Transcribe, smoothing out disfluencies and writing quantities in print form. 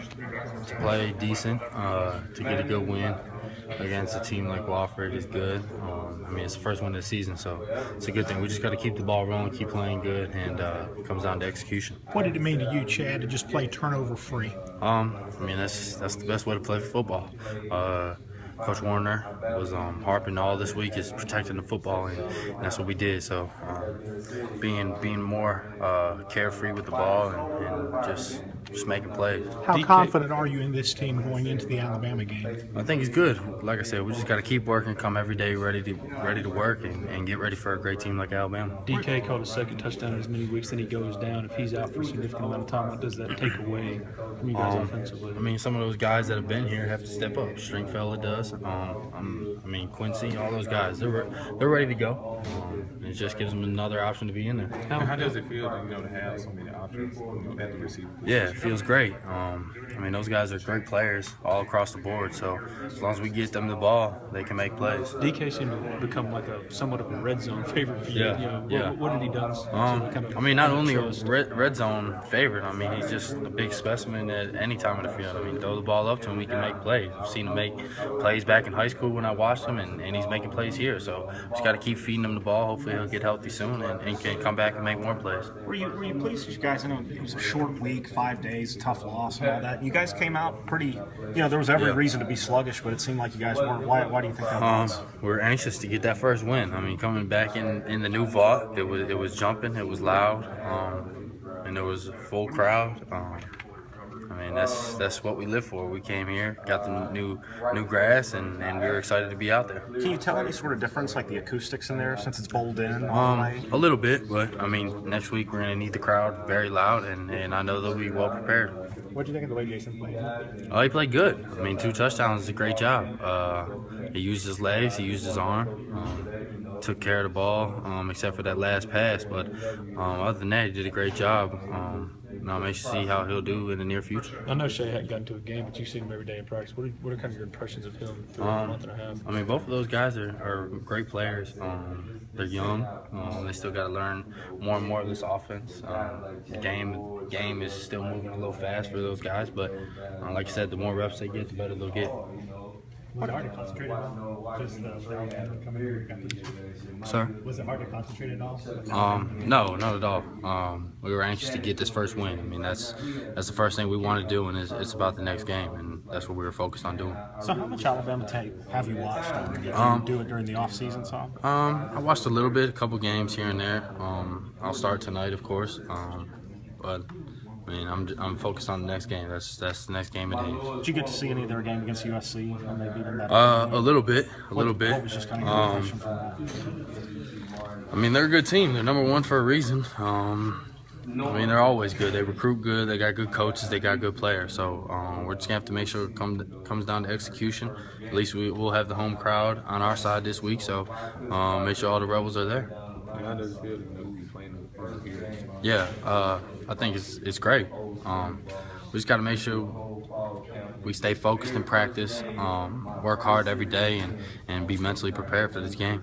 to play decent, to get a good win against a team like Wofford is good. I mean, it's the first win of the season, so it's a good thing. We just got to keep the ball rolling, keep playing good, and it comes down to execution. What did it mean to you, Chad, to just play turnover free? I mean, that's the best way to play football. Coach Warner was harping all this week is protecting the football, and that's what we did. So being more carefree with the ball and just making plays. How confident are you in this team going into the Alabama game? I think it's good. Like I said, we just got to keep working, come every day ready to work, and get ready for a great team like Alabama. DK caught his second touchdown in as many weeks, then he goes down. If he's out for a significant amount of time, what does that take away from you guys offensively? I mean, some of those guys that have been here have to step up. Stringfellow does. I mean, Quincy, all those guys, they're ready to go. It just gives them another option to be in there. How does it feel to have so many options at the receiver? Yeah, it feels great. I mean, those guys are great players all across the board. So as long as we get them the ball, they can make plays. DK seemed to become like somewhat of a red zone favorite for you. Yeah. What did he do? I mean, not only a red zone favorite. I mean, he's just a big specimen at any time in the field. I mean, throw the ball up to him, he can make plays. I've seen him make plays back in high school when I watched him, and he's making plays here. So just got to keep feeding him the ball. Hopefully he'll get healthy soon and can come back and make more plays. Were you pleased with you guys? I know it was a short week, 5 days, tough loss and all that. You guys came out pretty, there was every reason to be sluggish, but it seemed like you guys weren't. Why do you think that was? We're anxious to get that first win. I mean, coming back in the new vault, it was jumping, it was loud, and there was a full crowd. I mean, that's what we live for. We came here, got the new grass, and we were excited to be out there. Can you tell any sort of difference, like the acoustics in there, since it's bowled in? A little bit, but I mean, next week we're going to need the crowd very loud, and I know they'll be well prepared. What do you think of the way Jason played? Oh, he played good. I mean, 2 touchdowns is a great job. He used his legs, he used his arm, took care of the ball, except for that last pass. But other than that, he did a great job. Now I'm anxious to see how he'll do in the near future. I know Shea hadn't gotten to a game, but you've seen him every day in practice. What are kind of your impressions of him through a month and a half? I mean, both of those guys are great players. They're young. They still got to learn more and more of this offense. The game is still moving a little fast for those guys, but like I said, the more reps they get, the better they'll get. Was it hard to concentrate on just coming here? Sir? Was it hard to concentrate at all? No, not at all. We were anxious to get this first win. I mean, that's the first thing we want to do, and it's about the next game, and that's what we were focused on doing. So how much Alabama tape have you watched already? Did you do it during the off-season, so? I watched a little bit, a couple games here and there. I'll start tonight, of course, but I mean, I'm focused on the next game. That's the next game at hand. Did you get to see any of their game against USC when they beat them that? A little bit. What was just kind of your impression from that? I mean, they're a good team. They're number 1 for a reason. I mean, they're always good. They recruit good. They got good coaches. They got good players. So we're just gonna have to make sure it comes down to execution. At least we'll have the home crowd on our side this week. So make sure all the Rebels are there. How does it feel to know who you're playing here? Yeah, I think it's great. We just got to make sure we stay focused in practice, work hard every day, and be mentally prepared for this game.